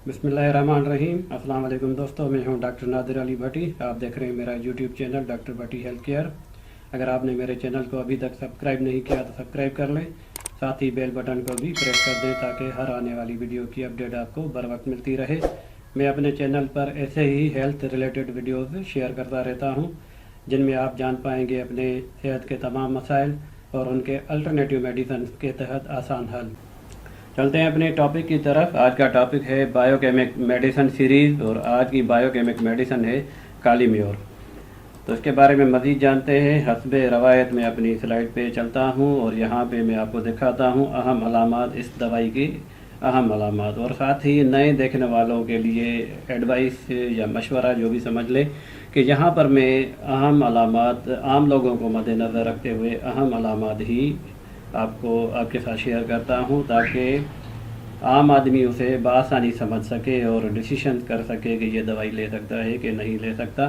बिस्मिल्लाहिर्रहमानिर्रहीम। अस्सलाम वालेकुम दोस्तों, मैं हूं डॉक्टर नादिर अली भट्टी। आप देख रहे हैं मेरा यूट्यूब चैनल डॉक्टर भट्टी हेल्थ केयर। अगर आपने मेरे चैनल को अभी तक सब्सक्राइब नहीं किया तो सब्सक्राइब कर लें, साथ ही बेल बटन को भी प्रेस कर दें ताकि हर आने वाली वीडियो की अपडेट आपको बर वक्त मिलती रहे। मैं अपने चैनल पर ऐसे ही हेल्थ रिलेटेड वीडियोज़ शेयर करता रहता हूँ जिनमें आप जान पाएंगे अपने सेहत के तमाम मसाइल और उनके अल्टरनेटिव मेडिसिन के तहत आसान हल। चलते हैं अपने टॉपिक की तरफ। आज का टॉपिक है बायोकेमिक मेडिसिन सीरीज़ और आज की बायोकेमिक मेडिसिन है काली म्योर। तो इसके बारे में मज़ीद जानते हैं। हस्बे रवायत में अपनी स्लाइड पे चलता हूँ और यहाँ पे मैं आपको दिखाता हूँ अहम अलामात इस दवाई की, अहम अलामात, और साथ ही नए देखने वालों के लिए एडवाइस या मशवरा जो भी समझ लें कि यहाँ पर मैं अहम अलामात आम लोगों को मद्देनज़र रखते हुए अहम अलामात ही आपके साथ शेयर करता हूँ ताकि आम आदमी उसे बआसानी समझ सके और डिसीशन कर सके कि ये दवाई ले सकता है कि नहीं ले सकता।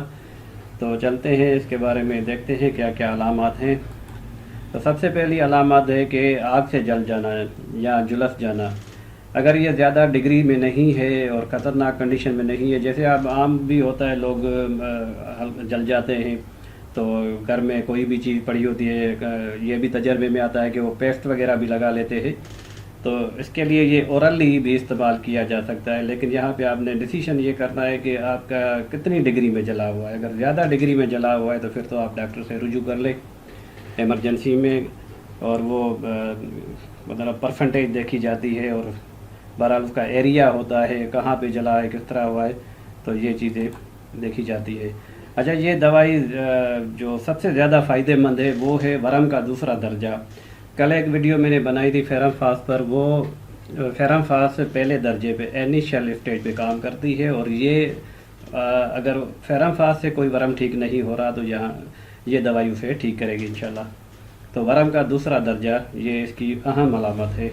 तो चलते हैं इसके बारे में देखते हैं क्या क्या अलामात हैं। तो सबसे पहली अलामत है कि आग से जल जाना या झुलस जाना। अगर ये ज़्यादा डिग्री में नहीं है और ख़तरनाक कंडीशन में नहीं है, जैसे अब आम भी होता है लोग जल जाते हैं, तो घर में कोई भी चीज़ पड़ी होती है, ये भी तजर्बे में आता है कि वो पेस्ट वगैरह भी लगा लेते हैं, तो इसके लिए ये ओरली भी इस्तेमाल किया जा सकता है। लेकिन यहाँ पे आपने डिसीजन ये करना है कि आपका कितनी डिग्री में जला हुआ है। अगर ज़्यादा डिग्री में जला हुआ है तो फिर तो आप डॉक्टर से रुजू कर लें एमरजेंसी में, और वो मतलब परसेंटेज देखी जाती है और बहरहाल उसका एरिया होता है, कहाँ पे जला है, किस तरह हुआ है, तो ये चीज़ें देखी जाती है। अच्छा, ये दवाई जो सबसे ज़्यादा फ़ायदेमंद है वो है वरम का दूसरा दर्जा। कल एक वीडियो मैंने बनाई थी फेरम फास पर, वो फेरम फास पहले दर्जे पे इनिशियल स्टेज पे काम करती है, और ये अगर फेरम फास से कोई वरम ठीक नहीं हो रहा तो यहाँ ये दवाई उसे ठीक करेगी इंशाल्लाह। तो वरम का दूसरा दर्जा ये इसकी अहम अलामत है।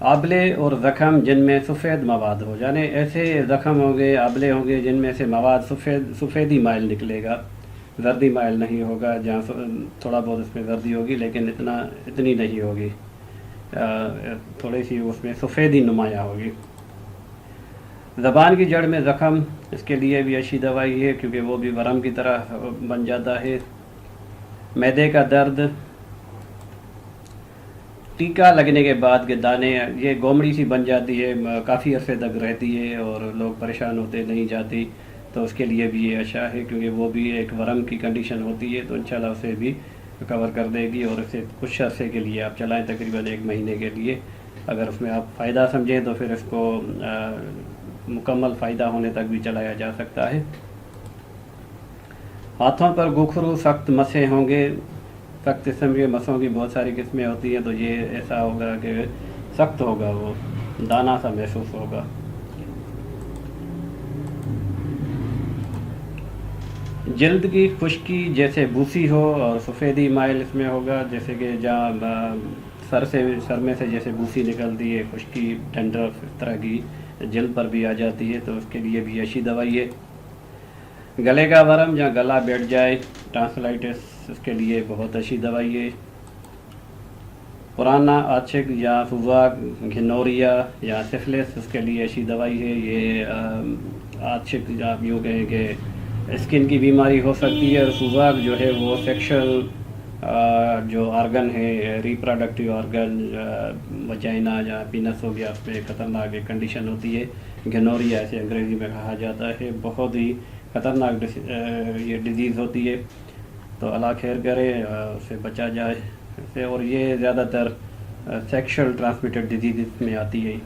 आबले और ज़ख़म जिनमें सफ़ेद मवाद हो, यानी ऐसे ज़ख़म होंगे, आबले होंगे जिनमें से मवाद सफ़ेदी माइल निकलेगा, जर्दी माइल नहीं होगा। जहाँ थोड़ा बहुत इसमें जर्दी होगी लेकिन इतनी नहीं होगी, थोड़ी सी उसमें सफ़ेदी नुमायाँ होगी। ज़बान की जड़ में ज़ख़म, इसके लिए भी अच्छी दवाई है क्योंकि वो भी वरम की तरह बन जाता है। मैदे का दर्द, टीका लगने के बाद के दाने, ये गोमड़ी सी बन जाती है, काफ़ी अरसे तक रहती है और लोग परेशान होते नहीं जाती, तो उसके लिए भी ये अच्छा है क्योंकि वो भी एक वरम की कंडीशन होती है, तो इंशाल्लाह उसे भी कवर कर देगी। और इसे कुछ अरसे के लिए आप चलाएं, तकरीबन 1 महीने के लिए। अगर उसमें आप फ़ायदा समझें तो फिर इसको मुकम्मल फ़ायदा होने तक भी चलाया जा सकता है। हाथों पर गुखरू सख्त मसें होंगे, सख्त किस्म के मसों की बहुत सारी किस्में होती हैं, तो ये ऐसा होगा कि सख्त होगा, वो दाना सा महसूस होगा। जल्द की खुश्की जैसे बूसी हो और सफ़ेदी माइल इसमें होगा, जैसे कि जहाँ सर में से जैसे बूसी निकलती है, खुश्की, डंड्रफ, इस तरह की जल्द पर भी आ जाती है, तो उसके लिए भी अच्छी दवाई है। गले का वरम, जहाँ गला बैठ जाए, टॉन्सिलाइटिस, उसके लिए बहुत अच्छी दवाई है। पुराना आशिक या सुजाक, घिनोरिया या सिफिलिस, उसके लिए अच्छी दवाई है। ये आशिक आप यूँ कहें कि स्किन की बीमारी हो सकती है, और सुजाक जो है वो सेक्शुअल जो आर्गन है, रिप्रोडक्टिव आर्गन, वजाइना या पीनस हो गया, उसमें ख़तरनाक एक कंडीशन होती है। घिनोरिया ऐसे अंग्रेज़ी में कहा जाता है, बहुत ही ख़तरनाक ये डिज़ीज़ होती है, तो अल्लाह खैर करे, उससे बचा जाए इससे। और ये ज़्यादातर सेक्शुअल ट्रांसमिटेड डिजीज़ में आती है।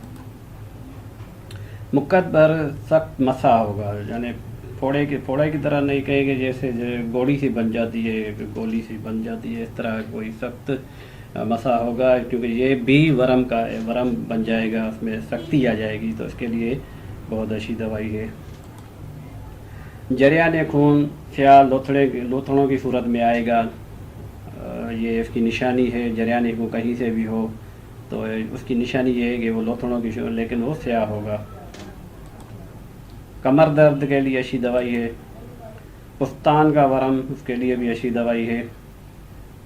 मुक्कत पर सख्त मसा होगा, यानी फोड़े की तरह नहीं कहेंगे, जैसे गोली सी बन जाती है, गोली सी बन जाती है, इस तरह कोई सख्त मसा होगा, क्योंकि ये भी वरम बन जाएगा, उसमें सख्ती आ जाएगी, तो इसके लिए बहुत अच्छी दवाई है। जरियान खून स्याह लोथड़ों की सूरत में आएगा, ये इसकी निशानी है। जरियान खून कहीं से भी हो तो उसकी निशानी ये है कि वो लोथड़ों की, लेकिन वो स्याह होगा। कमर दर्द के लिए अच्छी दवाई है। पुस्तान का वरम, उसके लिए भी अच्छी दवाई है।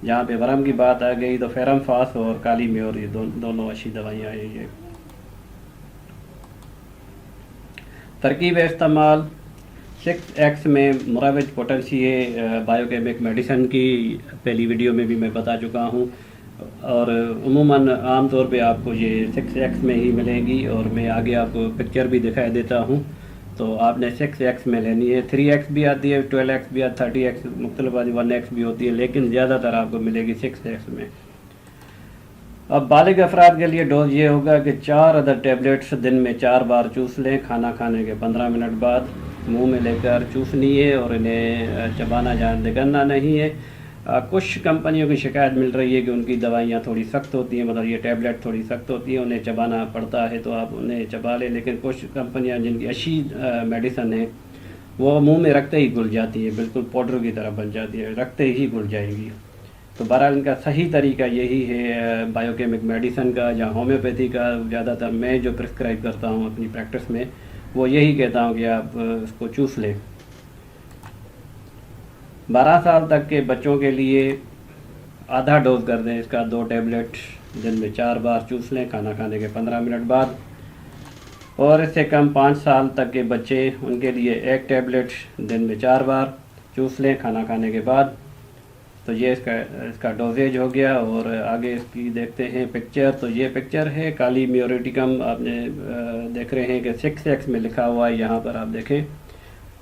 जहाँ पे वरम की बात आ गई तो फेरम फास और काली म्योर, ये दोनों अच्छी दवाइयाँ हैं ये। तरकीब इस्तेमाल 6X में मुराविज पोटेंशियल बायोकेमिक मेडिसन की पहली वीडियो में भी मैं बता चुका हूँ, और उमूमन आम तौर पे आपको ये 6X में ही मिलेगी, और मैं आगे आपको पिक्चर भी दिखाई देता हूँ। तो आपने 6X में लेनी है। 3X भी आती है, 12X भी आती है, 30X मुख्तलिफ 1X भी होती है, लेकिन ज़्यादातर आपको मिलेगी 6X में। अब बालिग अफराद के लिए डोज ये होगा कि 4 अदर टेबलेट्स दिन में 4 बार चूस लें। खाना खाने के 15 मिनट बाद मुंह में लेकर चूसनी है और इन्हें चबाना निगलना नहीं है। कुछ कंपनियों की शिकायत मिल रही है कि उनकी दवाइयाँ थोड़ी सख्त होती हैं, मतलब ये टैबलेट थोड़ी सख्त होती हैं, उन्हें चबाना पड़ता है, तो आप उन्हें चबा लें। लेकिन कुछ कंपनियाँ जिनकी अच्छी मेडिसन है वो मुंह में रखते ही घुल जाती है, बिल्कुल पाउडर की तरह बन जाती है, रखते ही घुल जाएंगी। तो बहरहाल इनका सही तरीका यही है बायोकेमिक मेडिसन का या होम्योपैथी का। ज़्यादातर मैं जो प्रिस्क्राइब करता हूँ अपनी प्रैक्टिस में वो यही कहता हूँ कि आप इसको चूस लें। 12 साल तक के बच्चों के लिए आधा डोज कर दें इसका, 2 टैबलेट दिन में 4 बार चूस लें खाना खाने के 15 मिनट बाद। और इससे कम 5 साल तक के बच्चे, उनके लिए 1 टैबलेट दिन में 4 बार चूस लें खाना खाने के बाद। तो ये इसका डोजेज हो गया। और आगे इसकी देखते हैं पिक्चर। तो ये पिक्चर है काली म्यूरेटिकम, आपने देख रहे हैं कि 6X में लिखा हुआ है, यहाँ पर आप देखें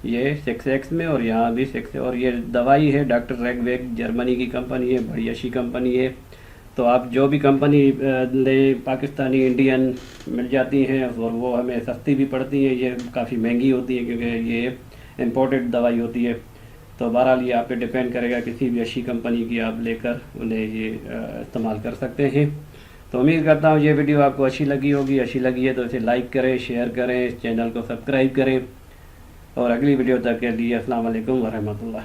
ये 6X में, और यहाँ भी 6, और ये दवाई है डॉक्टर रेगवेग, जर्मनी की कंपनी है, बड़ी अच्छी कंपनी है। तो आप जो भी कंपनी लें, पाकिस्तानी इंडियन मिल जाती हैं, और वो हमें सस्ती भी पड़ती हैं। ये काफ़ी महंगी होती है क्योंकि ये इम्पोर्टेड दवाई होती है। तो बहरहाल ये आप पे डिपेंड करेगा, किसी भी अच्छी कंपनी की आप लेकर उन्हें ये इस्तेमाल कर सकते हैं। तो उम्मीद करता हूँ ये वीडियो आपको अच्छी लगी होगी। अच्छी लगी है तो इसे लाइक करें, शेयर करें, इस चैनल को सब्सक्राइब करें, और अगली वीडियो तक के लिए अस्सलाम वालेकुम व रहमतुल्लाह।